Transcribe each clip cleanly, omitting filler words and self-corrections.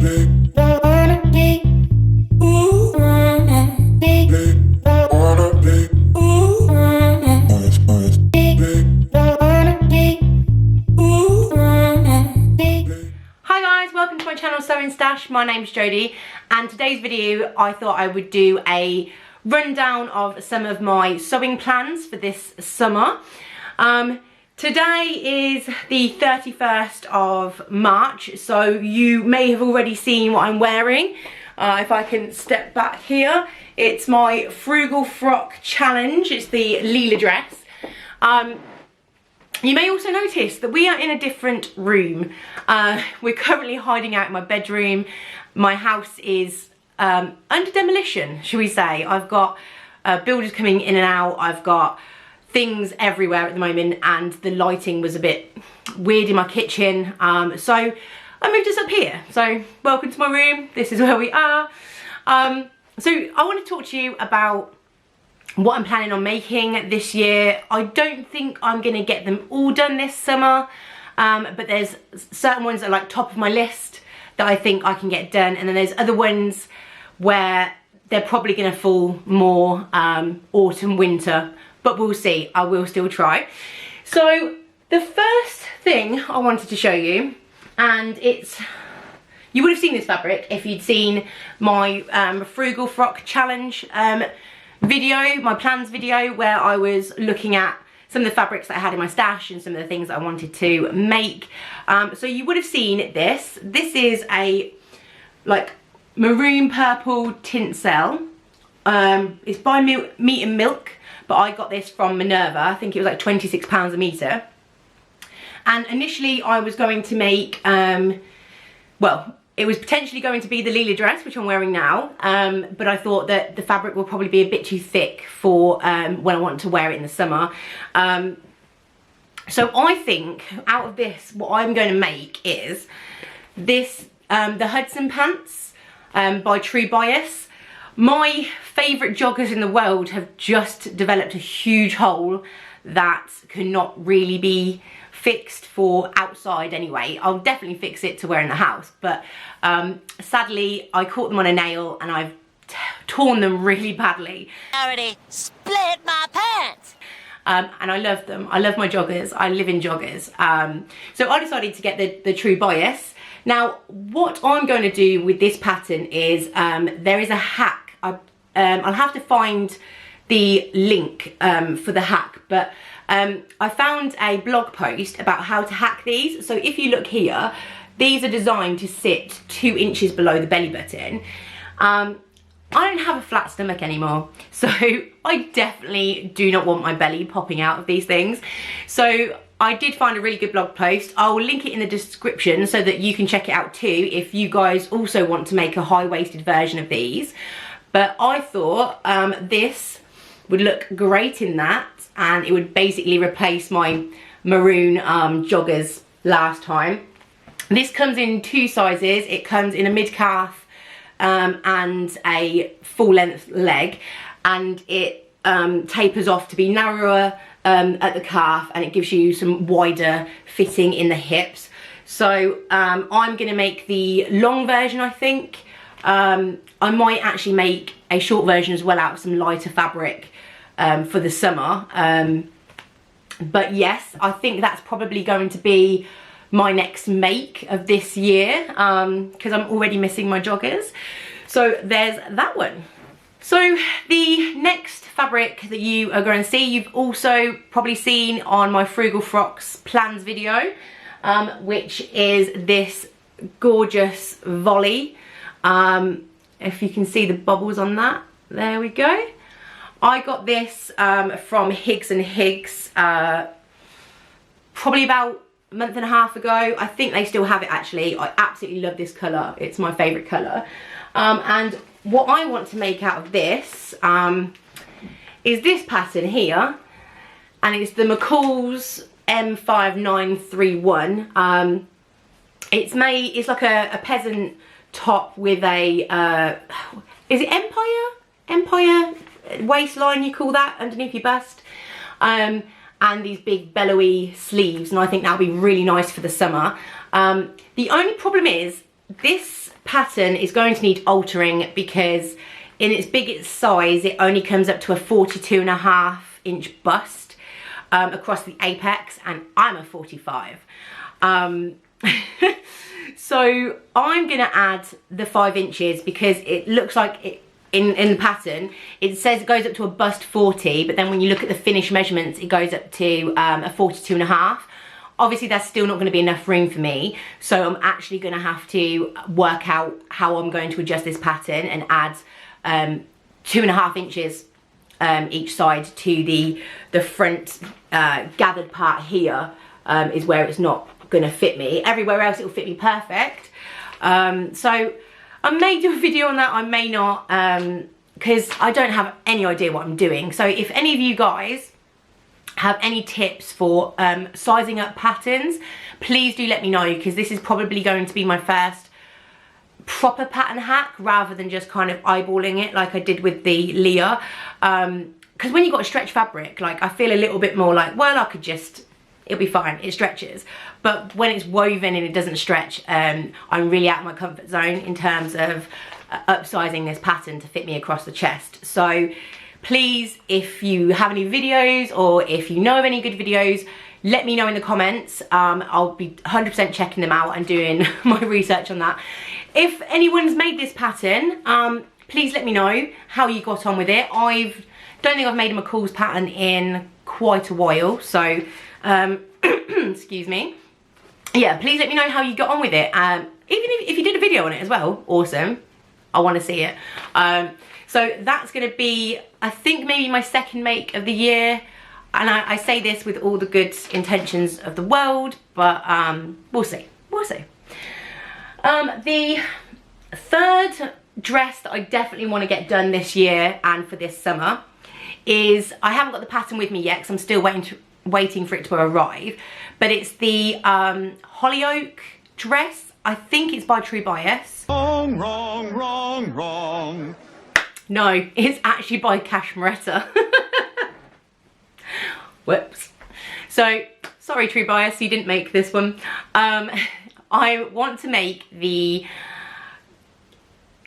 My name's Jodie, and today's video I thought I would do a rundown of some of my sewing plans for this summer. Today is the 31st of March, so you may have already seen what I'm wearing. If I can step back here, it's my Frugal Frock Challenge. It's the Leela dress. You may also notice that we are in a different room. We're currently hiding out in my bedroom. My house is under demolition, shall we say. I've got builders coming in and out. I've got things everywhere at the moment, and the lighting was a bit weird in my kitchen. So I moved us up here. So welcome to my room. This is where we are. So I want to talk to you about what I'm planning on making this year. I don't think I'm going to get them all done this summer, but there's certain ones that are like top of my list that I think I can get done, and then there's other ones where they're probably going to fall more autumn, winter, but we'll see. I will still try. So the first thing I wanted to show you, and you would have seen this fabric if you'd seen my Frugal Frock Challenge video, my plans video, where I was looking at some of the fabrics that I had in my stash and some of the things that I wanted to make. So you would have seen this. This is a like maroon purple tinsel. It's by Meat and Milk, but I got this from Minerva. I think it was like £26 a metre. And initially I was going to make, well, it was potentially going to be the Leela dress, which I'm wearing now, but I thought that the fabric will probably be a bit too thick for when I want to wear it in the summer. So I think out of this, what I'm going to make is this, the Hudson pants by True Bias. My favourite joggers in the world have just developed a huge hole that cannot really be fixed for outside anyway. I'll definitely fix it to wear in the house, but sadly I caught them on a nail and I've torn them really badly. I already split my pants. And I love them. I love my joggers. I live in joggers. So I decided to get the True Bias. Now what I'm going to do with this pattern is there is a hack. I'll have to find the link for the hack, but I found a blog post about how to hack these. So if you look here, these are designed to sit 2 inches below the belly button. I don't have a flat stomach anymore, so I definitely do not want my belly popping out of these things. So I did find a really good blog post. I'll link it in the description so that you can check it out too if you guys also want to make a high-waisted version of these. But I thought this would look great in that, and it would basically replace my maroon joggers last time. This comes in 2 sizes. It comes in a mid-calf and a full-length leg, and it tapers off to be narrower at the calf, and it gives you some wider fitting in the hips. So I'm going to make the long version, I think. I might actually make a short version as well out of some lighter fabric for the summer. But yes, I think that's probably going to be my next make of this year, because I'm already missing my joggers. So there's that one. So the next fabric that you are going to see, you've also probably seen on my Frugal Frocks plans video, which is this gorgeous volley. If you can see the bubbles on that, there we go. I got this from Higgs and Higgs probably about a month and a half ago. I think they still have it actually. I absolutely love this colour. It's my favourite colour. And what I want to make out of this is this pattern here, and it's the McCall's M5931. It's like a peasant top with a is it Empire waistline, you call that, underneath your bust, and these big bellowy sleeves, and I think that'll be really nice for the summer. The only problem is this pattern is going to need altering because in its biggest size, it only comes up to a 42.5-inch bust across the apex, and I'm a 45. So I'm gonna add the 5 inches because it looks like it, in the pattern, it says it goes up to a bust 40, but then when you look at the finished measurements, it goes up to a 42.5. Obviously that's still not going to be enough room for me, so I'm actually going to have to work out how I'm going to adjust this pattern and add 2.5 inches each side to the front gathered part here, is where it's not going to fit me. Everywhere else it will fit me perfect. So I may do a video on that, I may not, because I don't have any idea what I'm doing. So if any of you guys have any tips for sizing up patterns, please do let me know, because this is probably going to be my first proper pattern hack rather than just kind of eyeballing it like I did with the Leah. Because when you've got a stretch fabric, like, I feel a little bit more like, well, I could just, it'll be fine, it stretches. But when it's woven and it doesn't stretch, I'm really out of my comfort zone in terms of upsizing this pattern to fit me across the chest. So please, if you have any videos or if you know of any good videos, let me know in the comments. I'll be 100% checking them out and doing my research on that. If anyone's made this pattern, please let me know how you got on with it. Don't think I've made a McCall's pattern in quite a while, so excuse me. Yeah, please let me know how you got on with it. Even if you did a video on it as well, awesome. I want to see it. So that's going to be, I think, maybe my second make of the year. And I say this with all the good intentions of the world, but we'll see. We'll see. The third dress that I definitely want to get done this year and for this summer is, I haven't got the pattern with me yet because I'm still waiting for it to arrive, but it's the Hollyoak dress. I think it's by True Bias. Wrong, wrong, wrong, wrong. No, it's actually by Cashmeretta. Whoops. So, sorry True Bias, you didn't make this one. I want to make the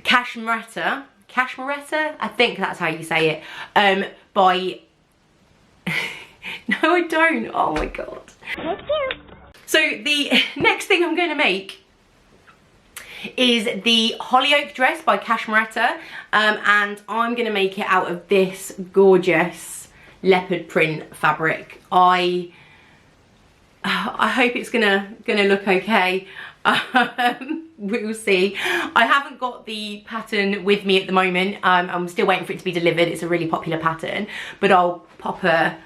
Cashmeretta, I think that's how you say it, by... No, I don't. Oh my god. So the next thing I'm going to make is the Hollyoak dress by Cashmeretta, and I'm going to make it out of this gorgeous leopard print fabric. I hope it's gonna look okay. We'll see. I haven't got the pattern with me at the moment. I'm still waiting for it to be delivered. It's a really popular pattern, but I'll pop a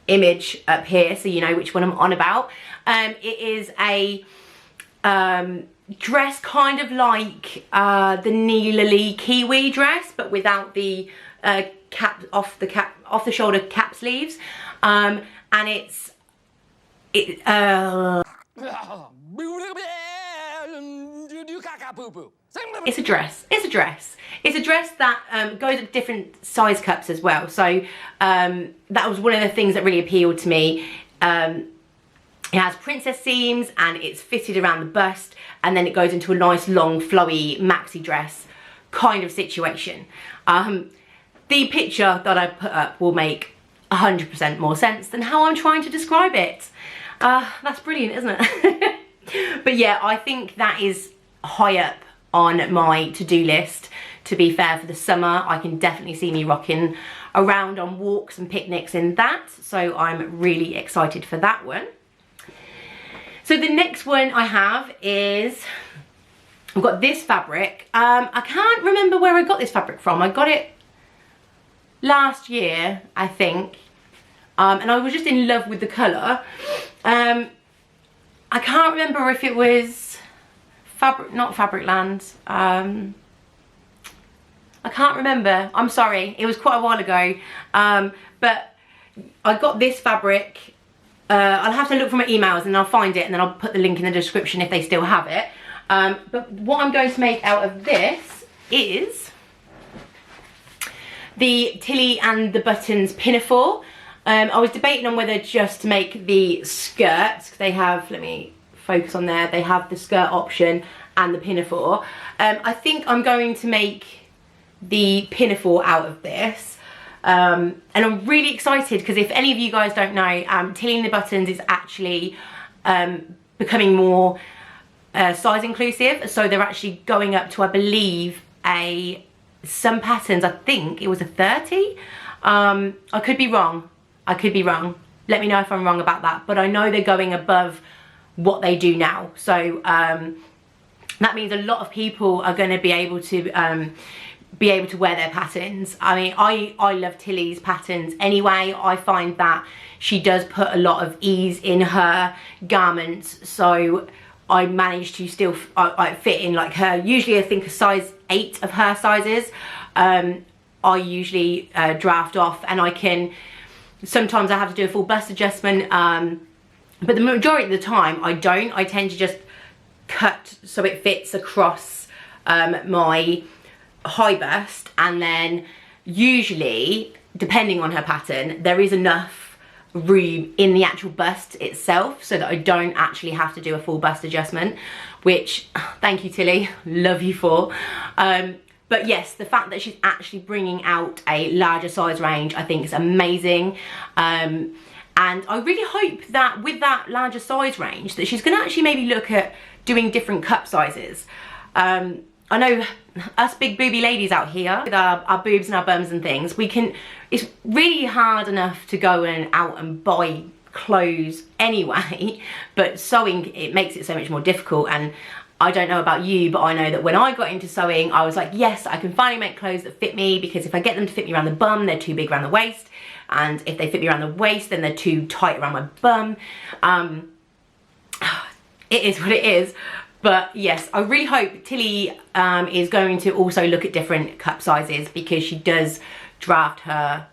image up here so you know which one I'm on about. It is a dress kind of like the Neela Lee Kiwi dress, but without the off the shoulder cap sleeves, and it's a dress. It's a dress that goes at different size cups as well. So that was one of the things that really appealed to me. It has princess seams and it's fitted around the bust, and then it goes into a nice long flowy maxi dress kind of situation. The picture that I put up will make 100% more sense than how I'm trying to describe it. That's brilliant, isn't it? But yeah, I think that is high up on my to-do list. To be fair, for the summer, I can definitely see me rocking around on walks and picnics in that. So I'm really excited for that one. So the next one I have is, I've got this fabric. I can't remember where I got this fabric from. I got it last year, I think. And I was just in love with the colour. I can't remember if it was not Fabricland. I can't remember. I'm sorry. It was quite a while ago. But I got this fabric. I'll have to look for my emails and I'll find it, and then I'll put the link in the description if they still have it. But what I'm going to make out of this is the Tilly and the Buttons pinafore. I was debating on whether just to make the skirt. They have, let me focus on there, they have the skirt option and the pinafore. I think I'm going to make the pinafore out of this. And I'm really excited because if any of you guys don't know, Tilly and the Buttons is actually becoming more size inclusive. So they're actually going up to, I believe, some patterns, I think it was a 30. I could be wrong. Let me know if I'm wrong about that. But I know they're going above what they do now. So that means a lot of people are going to be able to wear their patterns. I mean, I love Tilly's patterns anyway. I find that she does put a lot of ease in her garments, so I managed to still fit in like her. Usually I think a size 8 of her sizes. I usually draft off, and sometimes I have to do a full bust adjustment, but the majority of the time I don't. I tend to just cut so it fits across my high bust, and then usually, depending on her pattern, there is enough room in the actual bust itself so that I don't actually have to do a full bust adjustment, which thank you Tilly, love you for. But yes, the fact that she's actually bringing out a larger size range I think is amazing, and I really hope that with that larger size range that she's going to actually maybe look at doing different cup sizes. I know us big booby ladies out here with our boobs and our bums and things, it's really hard enough to go out and buy clothes anyway, but sewing, it makes it so much more difficult. And I don't know about you, but I know that when I got into sewing, I was like, yes, I can finally make clothes that fit me, because if I get them to fit me around the bum, they're too big around the waist, and if they fit me around the waist, then they're too tight around my bum. It is what it is. But yes, I really hope Tilly is going to also look at different cup sizes, because she does draft her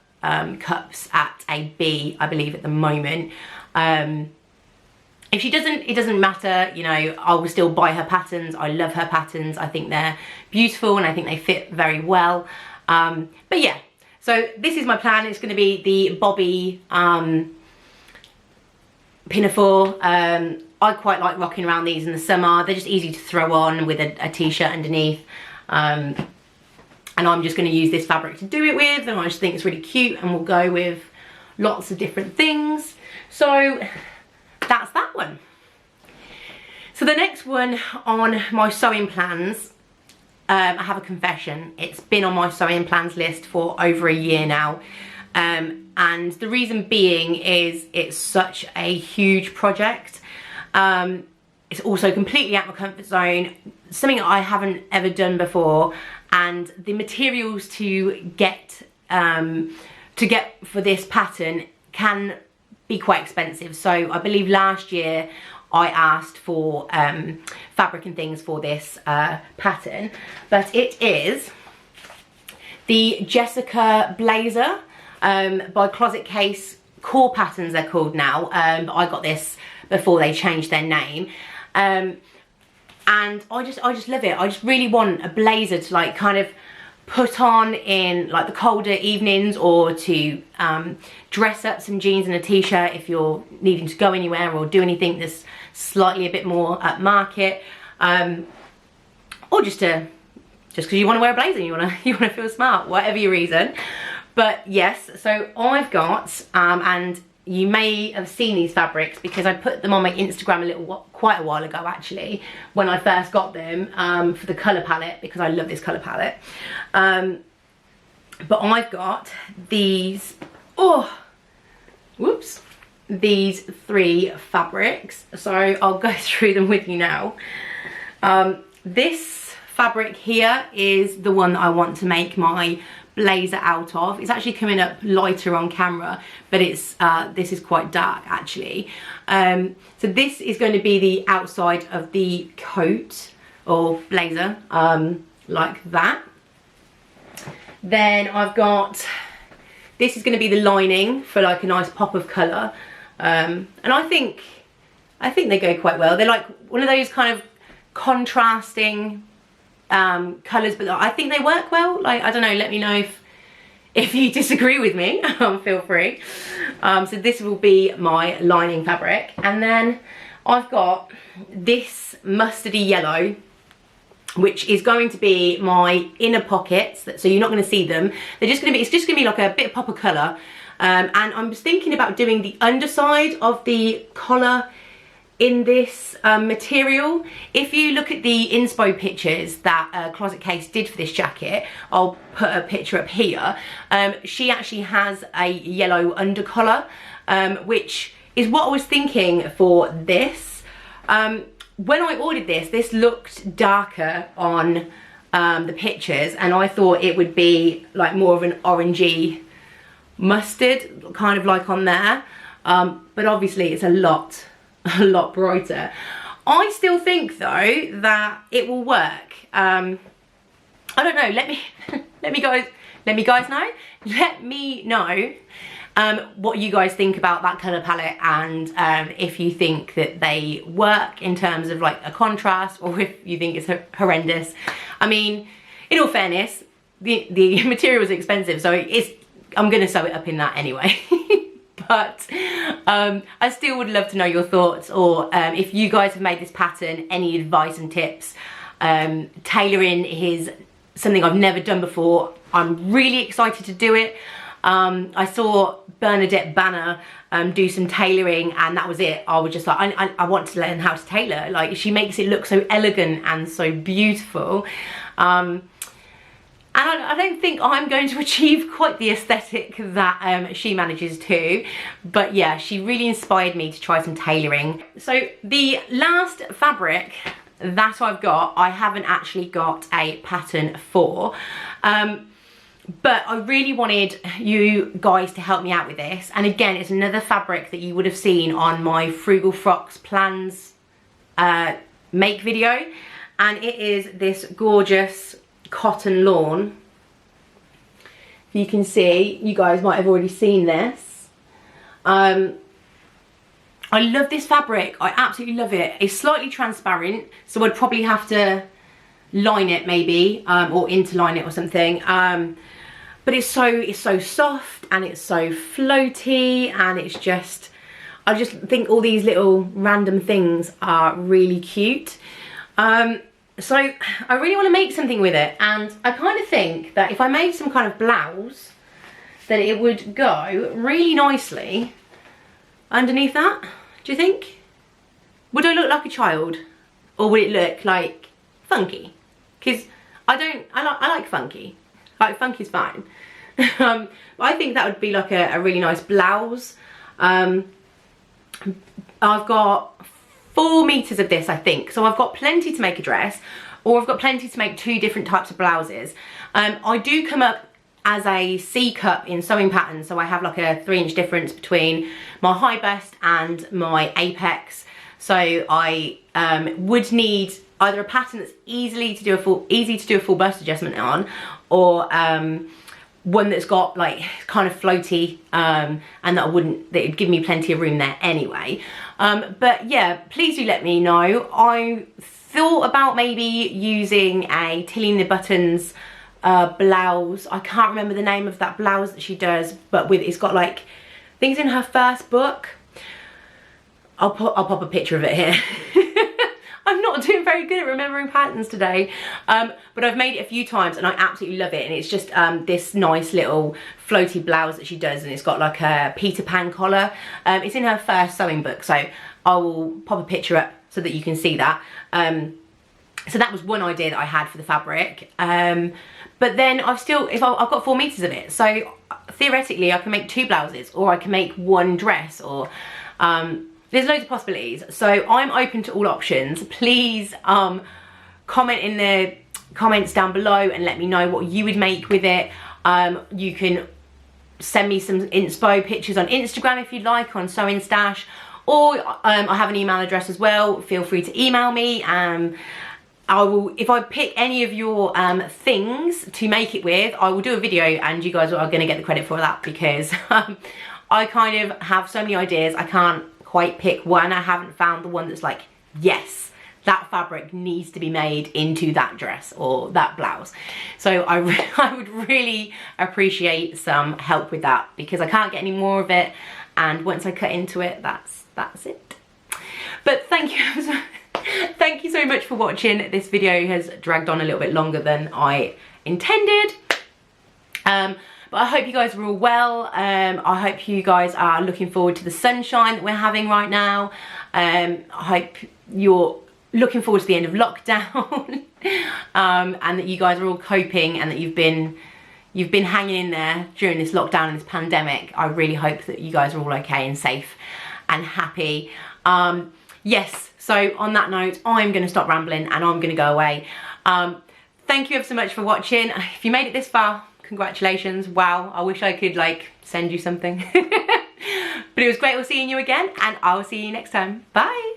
cups at a B, I believe, at the moment. If she doesn't, it doesn't matter, you know, I will still buy her patterns. I love her patterns. I think they're beautiful and I think they fit very well. But yeah, so this is my plan. It's going to be the Bobby pinafore. I quite like rocking around these in the summer. They're just easy to throw on with a t-shirt underneath. And I'm just going to use this fabric to do it with, and I just think it's really cute, and we'll go with lots of different things. So that's that one. So the next one on my sewing plans, I have a confession. It's been on my sewing plans list for over a year now. And the reason being is it's such a huge project. It's also completely out of my comfort zone, something that I haven't ever done before, and the materials to get for this pattern can be quite expensive. So I believe last year I asked for fabric and things for this pattern, but it is the Jessica Blazer by Closet Case. Core Patterns they're called now, but I got this before they changed their name, and I just love it. I just really want a blazer to like kind of put on in like the colder evenings, or to dress up some jeans and a t-shirt if you're needing to go anywhere or do anything that's slightly a bit more upmarket, or just because you want to wear a blazer and you want to feel smart, whatever your reason. But yes, so I've got and you may have seen these fabrics because I put them on my Instagram quite a while ago actually, when I first got them for the colour palette, because I love this colour palette. But I've got these, these 3 fabrics, so I'll go through them with you now. This fabric here is the one that I want to make my blazer out of. It's actually coming up lighter on camera, but it's this is quite dark actually. So this is going to be the outside of the coat or blazer, like that. Then I've got, this is going to be the lining for like a nice pop of colour, and I think they go quite well. They're like one of those kind of contrasting colours, but I think they work well. Like, I don't know, let me know if you disagree with me, feel free. So this will be my lining fabric, and then I've got this mustardy yellow which is going to be my inner pockets, so you're not going to see them. They're just going to be, it's just going to be like a bit of pop of colour. And I'm just thinking about doing the underside of the collar in this material. If you look at the inspo pictures that Closet Case did for this jacket, I'll put a picture up here. She actually has a yellow undercollar, which is what I was thinking for this. When I ordered this, this looked darker on the pictures, and I thought it would be like more of an orangey mustard, kind of like on there. But obviously it's a lot brighter. I still think though that it will work. I don't know, let me guys know. Let me know what you guys think about that colour palette, and if you think that they work in terms of like a contrast, or if you think it's horrendous. I mean, in all fairness, the material is expensive, so I'm gonna sew it up in that anyway. But I still would love to know your thoughts, or if you guys have made this pattern, any advice and tips. Tailoring is something I've never done before. I'm really excited to do it. I saw Bernadette Banner do some tailoring, and that was it. I was just like, I want to learn how to tailor. Like, she makes it look so elegant and so beautiful. And I don't think I'm going to achieve quite the aesthetic that she manages to. But yeah, she really inspired me to try some tailoring. So the last fabric that I've got, I haven't actually got a pattern for. But I really wanted you guys to help me out with this. And again, it's another fabric that you would have seen on my Frugal Frocks Plans make video. And it is this gorgeous cotton lawn. You can see, you guys might have already seen this. I love this fabric. I absolutely love it. It's slightly transparent, so I'd probably have to line it maybe, or interline it or something. But it's so soft, and it's so floaty, and it's just, I just think all these little random things are really cute. So I really want to make something with it, and I kind of think that if I made some kind of blouse, that it would go really nicely underneath that. Do you think? Would I look like a child, or would it look like funky? Because I like funky. Like, funky's fine. But I think that would be like a really nice blouse. I've got 4 meters of this, I think, so I've got plenty to make a dress, or I've got plenty to make 2 different types of blouses. I do come up as a C cup in sewing patterns, so I have like a 3-inch difference between my high bust and my apex. So I would need either a pattern that's easy to do a full bust adjustment on, or one that's got like kind of floaty, and that would give me plenty of room there anyway. But yeah, please do let me know. I thought about maybe using a Tilly the Buttons blouse. I can't remember the name of that blouse that she does, but it's got like things in her first book. I'll pop a picture of it here. I'm not doing very good at remembering patterns today, but I've made it a few times and I absolutely love it. And it's just this nice little floaty blouse that she does, and it's got like a Peter Pan collar. It's in her first sewing book, so I will pop a picture up so that you can see that. So that was one idea that I had for the fabric. But then I've got 4 meters of it, so theoretically I can make 2 blouses, or I can make 1 dress, or there's loads of possibilities. So I'm open to all options. Please comment in the comments down below and let me know what you would make with it. You can send me some inspo pictures on Instagram if you'd like, on Sewing Stash, or I have an email address as well. Feel free to email me. If I pick any of your things to make it with, I will do a video, and you guys are going to get the credit for that, because I kind of have so many ideas. I can't quite pick one. I haven't found the one that's like, yes, that fabric needs to be made into that dress or that blouse. So I would really appreciate some help with that, because I can't get any more of it, and once I cut into it, that's it. But thank you Thank you so much for watching. This video has dragged on a little bit longer than I intended. But I hope you guys are all well. I hope you guys are looking forward to the sunshine that we're having right now. I hope you're looking forward to the end of lockdown. And that you guys are all coping, and that you've been hanging in there during this lockdown and this pandemic. I really hope that you guys are all okay and safe and happy. Yes, so on that note, I'm going to stop rambling and I'm going to go away. Thank you ever so much for watching. If you made it this far, congratulations. Wow, I wish I could like send you something. But it was great seeing you again, and I'll see you next time. Bye.